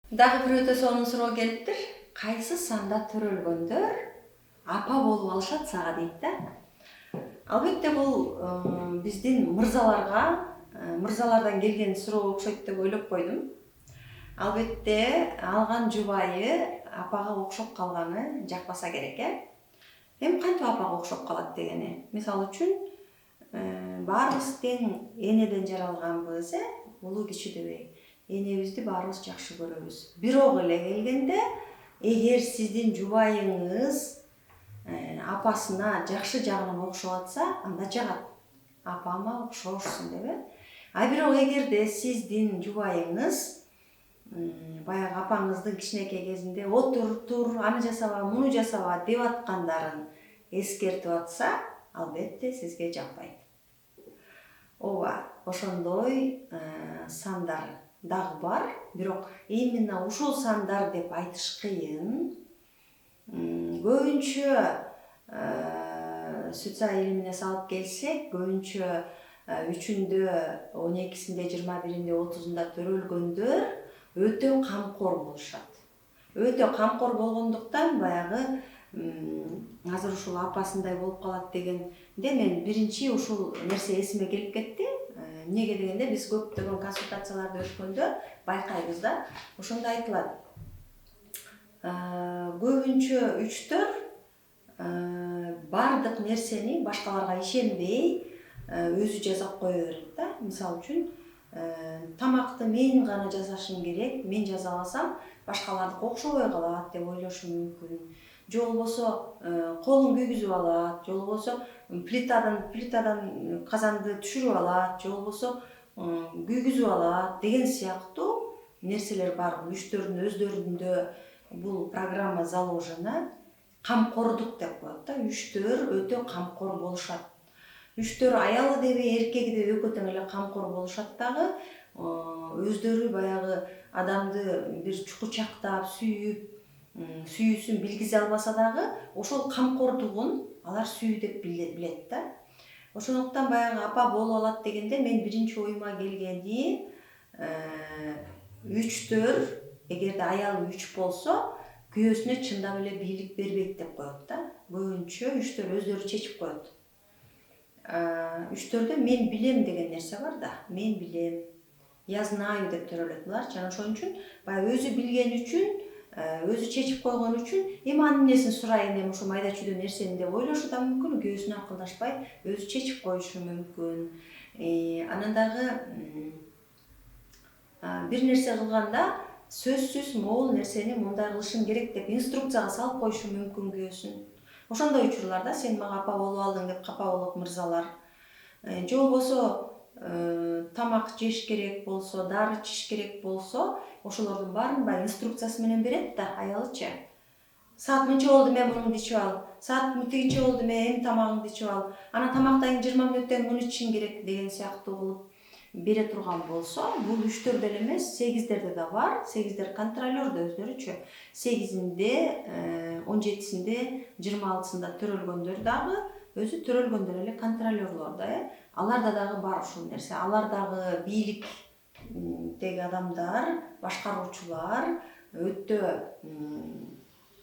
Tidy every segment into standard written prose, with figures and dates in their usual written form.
Дагы бир өтө сонун суроо келиптир. Кайсы санда төрөлгөндөр апа болуп алышат сага дейт да. Албетте бул биздин мырзалардан келген суроо окшойт деп ойлоп койдум. Албетте алган жубайы апага окшоп калганы жакпаса керек, Эми кантип апага окшоп калат дегени. Мисалы үчүн баарыбыз тең энеден жаралганбыз, улуу кичи дебей. Энебизди баарыбыз жакшы көрөбүз. Бирок эле келгенде, эгер сиздин жубайыңыз апасына жакшы жагынан окшоп атса, анда жагат. Апама окшошсун деп. А бирок эгерде сиздин жубайыңыз баягы апаңыздын кичинекей кезинде тур, аны жасаба, муну жасаба деп аткандарын эскертип атса, албетте сизге жакпайт. Ооба, ошондой сандар дагы бар, бирок именно ушул сандар деп айтыш кыйын. Көбүнчө сүт илимине салып келсек, көбүнчө 3-үндө, 12-синде, 21-inde, 30-unda төрөлгөндөр өтө камкор болушат. Өтө камкор болгондуктан баягы азыр ушул апасындай болуп калат дегенде мен биринчи ушул нерсе эсиме келип кетти. Эмнеге дегенде биз көптөгөн консультацияларды өткөндө байкайбыз да. Ошондо айтылат. Көбүнчө үчтөр бардык нерсени башкаларга ишенбей өзү жасап кое берет да. Мисалы үчүн тамакты мен гана жасашым керек, мен жасабасам башкалардыкы окшобой калат деп ойлошу мүмкүн. Же болбосо колун күйгүзүп алат, же болбосо плитадан казанды түшүрүп алат, же болбосо күйгүзүп алат деген сыяктуу нерселер бар. Үчтөрдүн өздөрүндө бул программа заложена камкордук деп коет да. Үчтөр өтө камкор болушат. Үчтөр аялы деби, эркеги деби экөө тең эле камкор болушат дагы. Өздөрү баягы адамды бир чукучактап, сүйүп, сүйүүсүн билгизе албаса дагы, ошол камкордугун алар сүйүү деп билет да. Ошондуктан баягы апа болуп алат дегенде мен биринчи оюма келгени үчтөр, эгерде аялы үч болсо, күйөөсүнө чындап эле бийлик бербейт деп коет да. Көбүнчө үчтөр өздөрү чечип коет. Үчтөрдө мен билем деген нерсе бар да. Мен билем, я знаю деп төрөлөт булар. Жана ошон үчүн баягы өзү билген үчүн, өзү чечип койгон үчүн, эми анын эмнесин сурайын, эми ушу майда чүйдө нерсени деп ойлошу да мүмкүн, күйөөсүнө акылдашпай өзү чечип коюшу мүмкүн. Анан дагы бир нерсе кылганда сөзсүз могул нерсени мындай кылышым керек деп инструкцияга салып коюшу мүмкүн күйөөсүн. Ошондой учурларда сен мага апа болуп алдың деп капа болот мырзалар. Же болбосо тамак жеш керек болсо, дары ичиш керек болсо, ошолордун баарын баягы инструкциясы менен берет да аялычы. Саат мынча болду, мен муну ичип ал. Саат тигинче болду, мен эми тамагыңды ичип ал. Анан тамактан 20 мүнөттөн муну ичишиң керек деген сыяктуу кылып бере турган болсо, бул үчтөрдө эле эмес, 8-дерде да бар. 8-дер контролер да өздөрүчө. 8-inde, 17-синде, 26-сында төрөлгөндөр дагы өзү төрөлгөндөр эле контролерлор да, Аларда дагы бар ушул нерсе. Алар дагы бийликтеги адамдар, башкаруучулар, өтө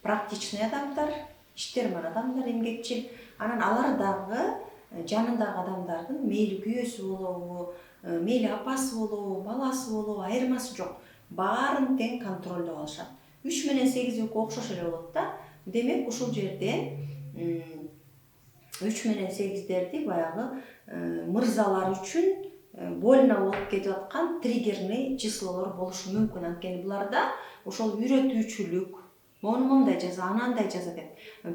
практичный адамдар, иштерман адамдар, эмгекчил. Анан алар дагы жанындагы адамдардын мейли күйөөсү болобу, мейли апасы болобу, баласы болобу, айырмасы жок. Баарын тең контролдоп алышат. 3 менен 8 экөө окшош эле болот да. Демек ушул жерде 3 менен 8-дерди баягы мырзалар үчүн больно болуп кетип аткан триггерный числолор болушу мүмкүн. Анткени буларда ошол үйрөтүүчүлүк, мону мондай жаза, анандай жаза деп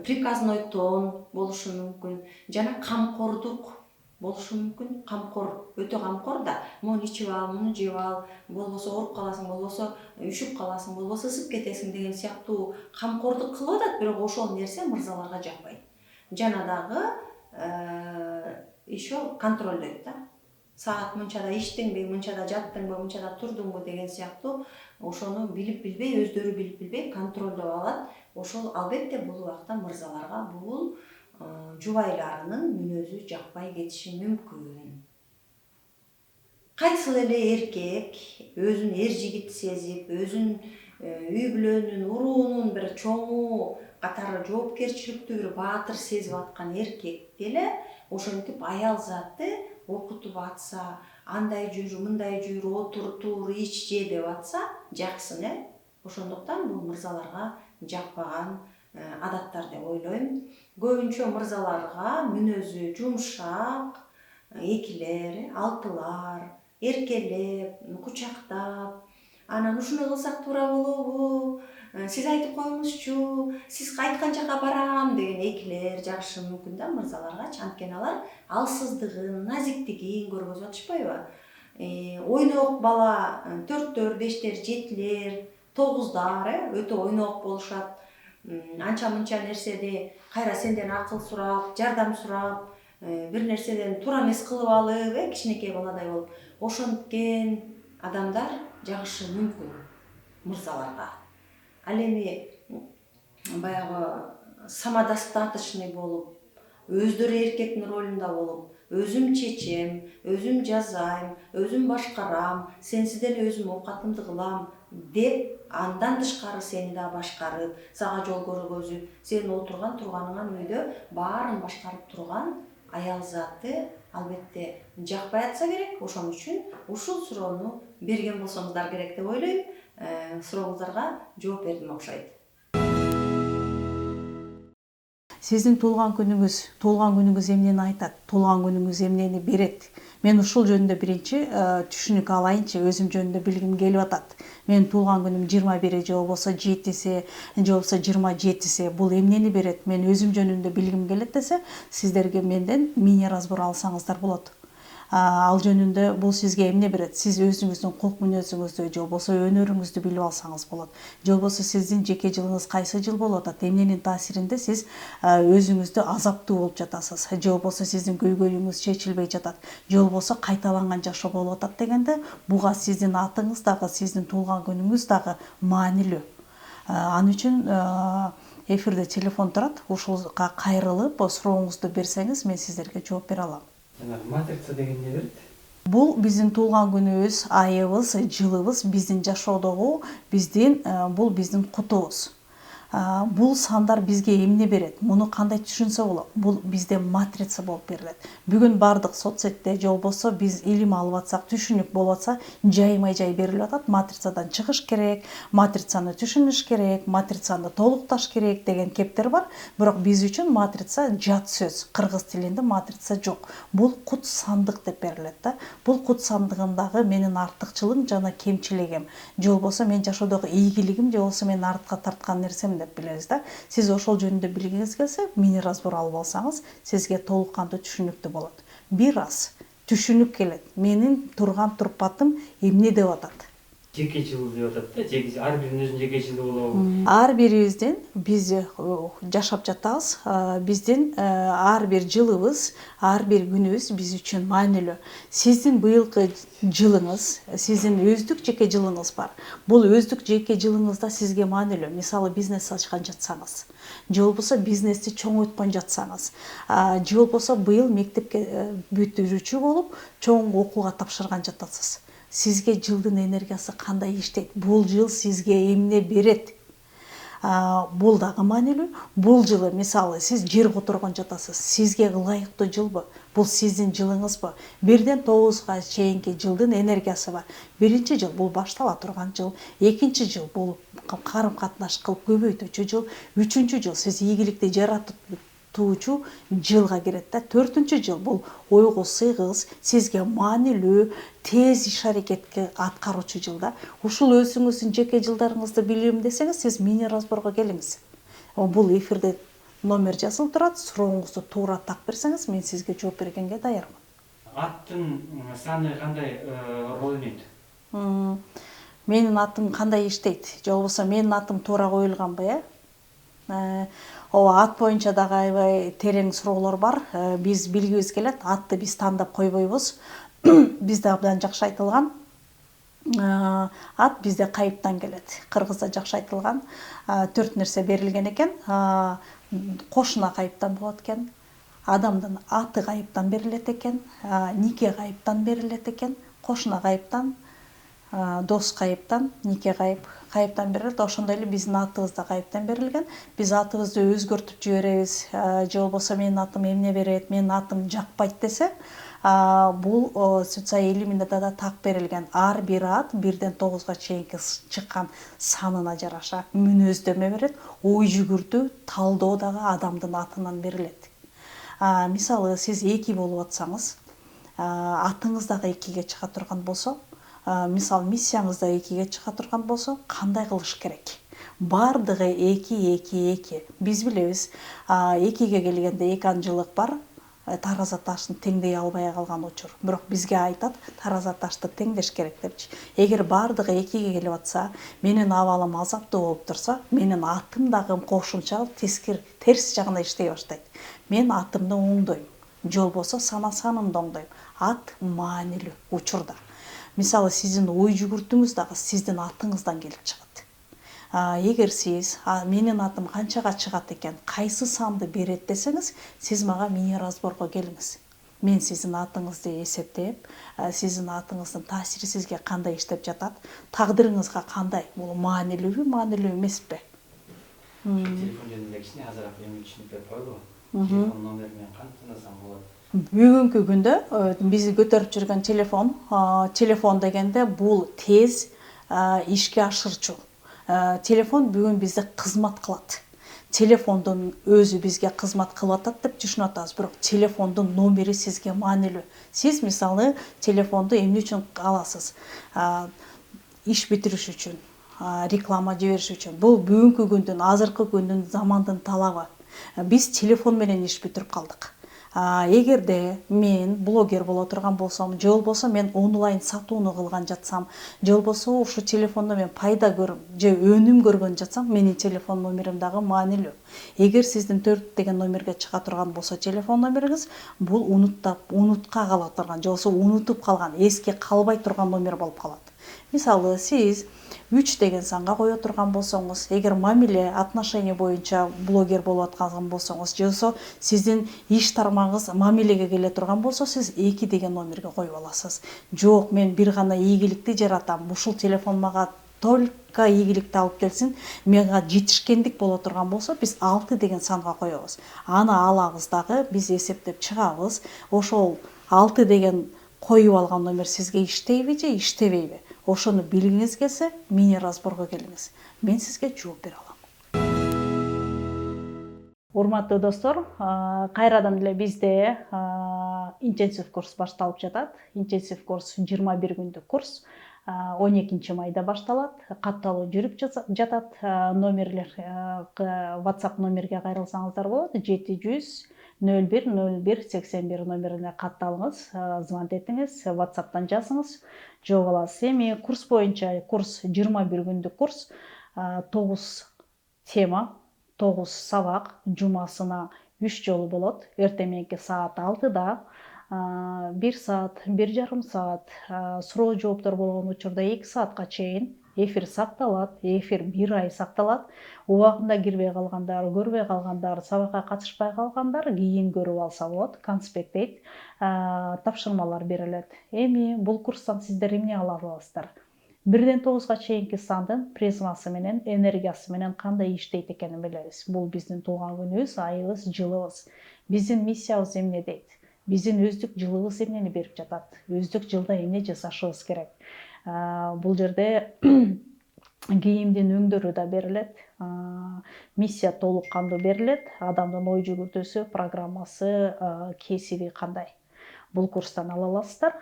приказной тон болушу мүмкүн, жана камкордук болушу мүмкүн. Камкор, өтө камкор да. Мону ичип ал, муну жеп ал, болбосо ооруп каласың, болбосо үшүп каласың, болбосо ысып кетесиң деген сыяктуу камкордук кылып атат, бирок ошол нерсе мырзаларга жакпайт. Жана дагы еще контролдойт да. Саат мынчада иштиңби, мынчада жаттыңбы, мынчада турдуңбу деген сыяктуу ошону билип билбей, өздөрү билип билбей контролдоп алат. Ошол албетте бул убакта мырзаларга бул жубайларынын мүнөзү жакпай кетиши мүмкүн. Кайсыл эле эркек өзүн эр жигит сезип, өзүн үй бүлөнүн уруунун бир чоңу катары жоопкерчиликтүү бир баатыр сезип аткан эркек деле ошентип аял заты окутуп атса, андай жүр, мындай жүр, отур, тур, ич, же деп атса жаксын, ошондуктан бул мырзаларга жакпаган адаттар деп ойлойм. Көбүнчө мырзаларга мүнөзү жумшак, экилер, алтылар, эркелеп, кучактап, анан ушуну кылсак туура болобу, сиз айтып коюңузчу, сиз айткан жака барам деген экилер жагышы мүмкүн да мырзаларга. Анткени алар алсыздыгын, назиктигин көргөзүп атышпайбы? Ойнок бала 4-төр, 5-тер, 7-лер, 9-дар өтө ойнок болушат. Анча-мынча нерседе кайра сенден акыл сурап, жардам сурап, бир нерседен туура эмес кылып алып, кичинекей баладай болуп, ошенткен адамдар жагышы мүмкүн мырзаларга. Ал эми баягы самодостаточный болуп, өздөрү эркектин ролунда болуп, өзүм чечем, өзүм жазайм, өзүм башкарам, сенсиз эле өзүм оокатымды кылам деп, андан тышкары сени да башкарып, сага жол көргөзүп, сен отурган турганыңан үйдө баарын башкарып турган аял заты албетте жакпай атса керек. Ошон үчүн ушул суроону берген болсоңуздар керек деп ойлойм. Сурооңуздарга жооп бердим окшойт. Сиздин туулган күнүңүз эмнени айтат, туулган күнүңүз эмнени берет? Мен ушул жөнүндө биринчи түшүнүк алайынчы, өзүм жөнүндө билгим келип атат. Менин туулган күнүм 21 же болбосо 7-си, же болбосо 27-си бул эмнени берет? Мен өзүм жөнүндө билгим келет десе, сиздерге менден мини разбор алсаңыздар болот. Ал жөнүндө бул сизге эмне берет? Сиз өзүңүздүн кулк мүнөзүңүздү же болбосо өнөрүңүздү билип алсаңыз болот. Же болбосо сиздин жеке жылыңыз кайсы жыл болуп атат? Эмненин таасиринде сиз өзүңүздү азаптуу болуп жатасыз? Же болбосо сиздин көйгөйүңүз чечилбей жатат? Же болбосо кайталанган жашоо болуп атат дегенде, буга сиздин атыңыз дагы, сиздин туулган күнүңүз дагы маанилүү. Ал үчүн эфирде телефон турат. Ушулга кайрылып, сурооңузду берсеңиз, мен сиздерге жооп бере алам. Матрица деген не берет? Бул биздин туулган күнүбүз, айыбыз, жылыбыз, биздин жашоодогу бул биздин кутубуз. Бул сандар бизге эмне берет? Муну кандай түшүнсө болот? Бул бизде матрица болуп берилет. Бүгүн бардык соцсетте же болбосо биз илим алып атсак, түшүнүк болуп атса, жайма-жай берилип атат. Матрицадан чыгыш керек, матрицаны түшүнүш керек, матрицаны толукташ керек деген кептер бар. Бирок биз үчүн матрица жат сөз. Кыргыз тилинде матрица жок. Бул кут сандык деп берилет да. Бул кут сандыгындагы менин артыкчылыгым жана кемчилигим, же болбосо мен жашоодогу ийгилигим, же болбосо мен артка тарткан нерсем деп билебиз да. Сиз ошол жөнүндө билгиңиз келсе, мини разбор алып алсаңыз, сизге толук кандуу түшүнүктүү болот. Бир аз түшүнүк келет. Менин турган турпатым эмне деп атат? Жеке жыл деп атат да, ар биринин өзүнүн жеке жылы болобу? Ар бирибиздин биз жашап жатабыз. Биздин ар бир жылыбыз, ар бир күнүбүз биз үчүн маанилүү. Сиздин быйылкы жылыңыз, сиздин өздүк жеке жылыңыз бар. Бул өздүк жеке жылыңызда сизге маанилүү. Мисалы бизнес ачкан жатсаңыз, же болбосо бизнести чоңойткон жатсаңыз, же болбосо быйыл мектепке бүтүрүүчү болуп, чоң окууга тапшырган жатасыз. Сизге жылдын энергиясы кандай иштейт? Бул жыл сизге эмне берет? Бул дагы маанилүү. Бул жылы мисалы сиз жер которгон жатасыз. Сизге ылайыктуу жылбы? Бул сиздин жылыңызбы? 1-ден 9-га чейинки жылдын энергиясы бар. Биринчи жыл бул баштала турган жыл. Экинчи жыл бул карым катнаш кылып көбөйтүүчү жыл. Үчүнчү жыл сиз ийгиликти жаратуучу жылга кирет да. 4-чү жыл бул ойго сыйгыз, сизге маанилүү, тез иш аракетке аткаруучу жылда. Ушул өзүңүздүн жеке жылдарыңызды билем десеңиз, сиз мини разборго келиңиз. Бул эфирде номер жазылып турат. Сурооңузду туура так берсеңиз, мен сизге жооп бергенге даярмын. Аттын саны кандай роль ойнойт? Менин атым кандай иштейт? Же болбосо менин атым туура коюлганбы, ат боюнча дагы аябай терең суроолор бар. Биз билгибиз келет, атты биз тандап койбойбуз. Бизде абдан жакшы айтылган. Ат бизде кайыптан келет. Кыргызда жакшы айтылган. 4 нерсе берилген экен. Кошуна кайыптан болот экен. Адамдын аты кайыптан берилет экен. Нике кайыптан берилет экен. Кошуна кайыптан, дос кайыптан, нике кайыптан берилет. Ошондой эле биздин атыбыз да кайыптан берилген. Биз атыбызды өзгөртүп жиберебиз, же болбосо менин атым эмне берет, менин атым жакпайт десе, бул социаль илиминде да так берилген. Ар бир ат 1-9 чейинки чыккан санына жараша мүнөздөмө берет. Ой жүгүртүү, талдоо дагы адамдын атынан берилет. Мисалы сиз 2 болуп атсаңыз, атыңыз дагы 2ге чыга турган болсо, мисалы миссияңыз да 2ге чыга турган болсо, кандай кылыш керек? Бардыгы 2. Биз билебиз, 2ге келгенде эки анчылык бар. Тараза таштын теңдей албай калган учур. Бирок бизге айтат, тараза ташты теңдеш керек депчи. Эгер бардыгы 2ге келип атса, менин абалым азаптуу болуп турса, менин атым дагы кошумча терс жагына иштей баштайт. Мен атымды оңдойм. Же болбосо сана-санымды оңдойм. Ат маанилүү учурда. Мисалы сиздин ой жүгүртүүңүз дагы сиздин атыңыздан келип чыгат. Эгер сиз менин атым канчага чыгат экен, кайсы санды берет десеңиз, сиз мага мини разборго келиңиз. Мен сиздин атыңызды эсептеп, сиздин атыңыздын таасири сизге кандай иштеп жатат, тагдырыңызга кандай, бул маанилүүбү, маанилүү эмеспи? Телефон жөнүндө кичине азыраак эми түшүнүп берип коелу. Телефон номерин мен кантип танысам болот? Бүгүнкү күндө биз көтөрүп жүргөн телефон дегенде бул тез ишке ашырчу. Телефон бүгүн бизде кызмат кылат. Телефондун өзү бизге кызмат кылып атат деп түшүнүп атабыз, бирок телефондун номери сизге маанилүү. Сиз мисалы телефонду эмне үчүн аласыз? Иш бүтүрүш үчүн, реклама жибериш үчүн. Бул бүгүнкү күндүн, азыркы күндүн замандын талабы. Биз телефон менен иш бүтүрүп калдык. Эгерде мен блогер боло турган болсом, же болбосо мен онлайн сатууну кылган жатсам, же болбосо ушу телефондо мен пайда көрүм, же өнүм көргөн жатсам, менин телефон номерим дагы маанилүү. Эгер сиздин 4 деген номерге чыга турган болсо телефон номериңиз, бул унутка кала турган, же болбосо унутуп калган, эске калбай турган номер болуп калат. Мисалы сиз 3 деген санга кое турган болсоңуз, эгер мамиле, отношение боюнча блогер болуп аткан болсоңуз, же болбосо сиздин иш тармагыңыз мамилеге келе турган болсо, сиз 2 деген номерге коюп аласыз. Жок, мен бир гана ийгиликти жаратам, ушул телефон мага только ийгиликти алып келсин, мага жетишкендик боло турган болсо, биз 6 деген санга коебуз. Аны алабыз дагы, биз эсептеп чыгабыз. Ошол 6 деген коюп алган номер сизге иштейби же иштебейби? Ошону билгиңиз келсе, мини разборго келиңиз. Мен сизге жооп бере алам. Урматтуу достор, кайрадан эле бизде интенсив курс башталып жатат. Интенсив курс 21 күндүк курс. 12 майда башталат. Катталуу жүрүп жатат. Номерлер WhatsApp номерге кайрылсаңыздар болот. 700 01 01 81 номерине катталыңыз, звонок этиңиз, WhatsApp'тан жазыңыз. Жок аласыз. Эми курс боюнча, курс 21 күндүк курс, 9 тема, 9 сабак, жумасына 3 жолу болот. Эртең мененки саат 6-да 1 саат, 1,5 саат, суроо жооптор болгон учурда 2 саатка чейин эфир сакталат. Эфир 1 ай сакталат. Убагында кирбей калгандар, көрбөй калгандар, сабакка катышпай калгандар кийин көрүп алса болот. Конспектейт, тапшырмалар берилет. Эми бул курстан сиздер эмне ала аласыздар? 1-9 чейинки сандын призмасы менен, энергиясы менен кандай иштейт экенин билебиз. Бул биздин туулган күнүбүз, айыбыз, жылыбыз. Биздин миссиябыз эмне дейт? Биздин өздүк жылыбыз эмнени берип жатат? Өздүк жылда эмне жасашыбыз керек? Бул жерде кийимдин өңдөрү да берилет. Миссия толук кандуу берилет. Адамдын ой жүгүртүүсү, программасы, кесиби кандай? Бул курстан ала аласыздар.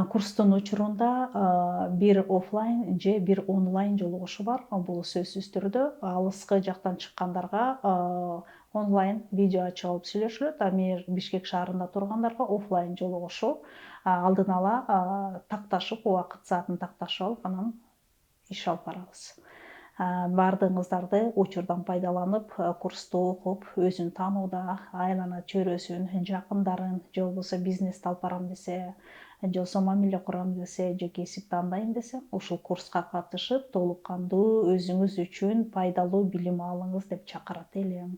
Курстун учурунда бир офлайн же бир онлайн жолугушу бар. Бул сөзсүз түрдө алыскы жактан чыккандарга онлайн видео ачып алып сүйлөшүлөт. Ами Бишкек шаарында тургандарга офлайн жолугушу, алдын ала такташып, убакыт саатын такташып алып, анан иш алып барабыз. Бардыгыңыздарды учурдан пайдаланып, курсту окуп, өзүн таанууда, айлана чөйрөсүн, жакындарын, же болбосо бизнес алып барам десе, же болбосо мамиле курам десе, же кесип тандайм десе, ушул курска катышып, толук кандуу өзүңүз үчүн пайдалуу билим алыңыз деп чакырат элем.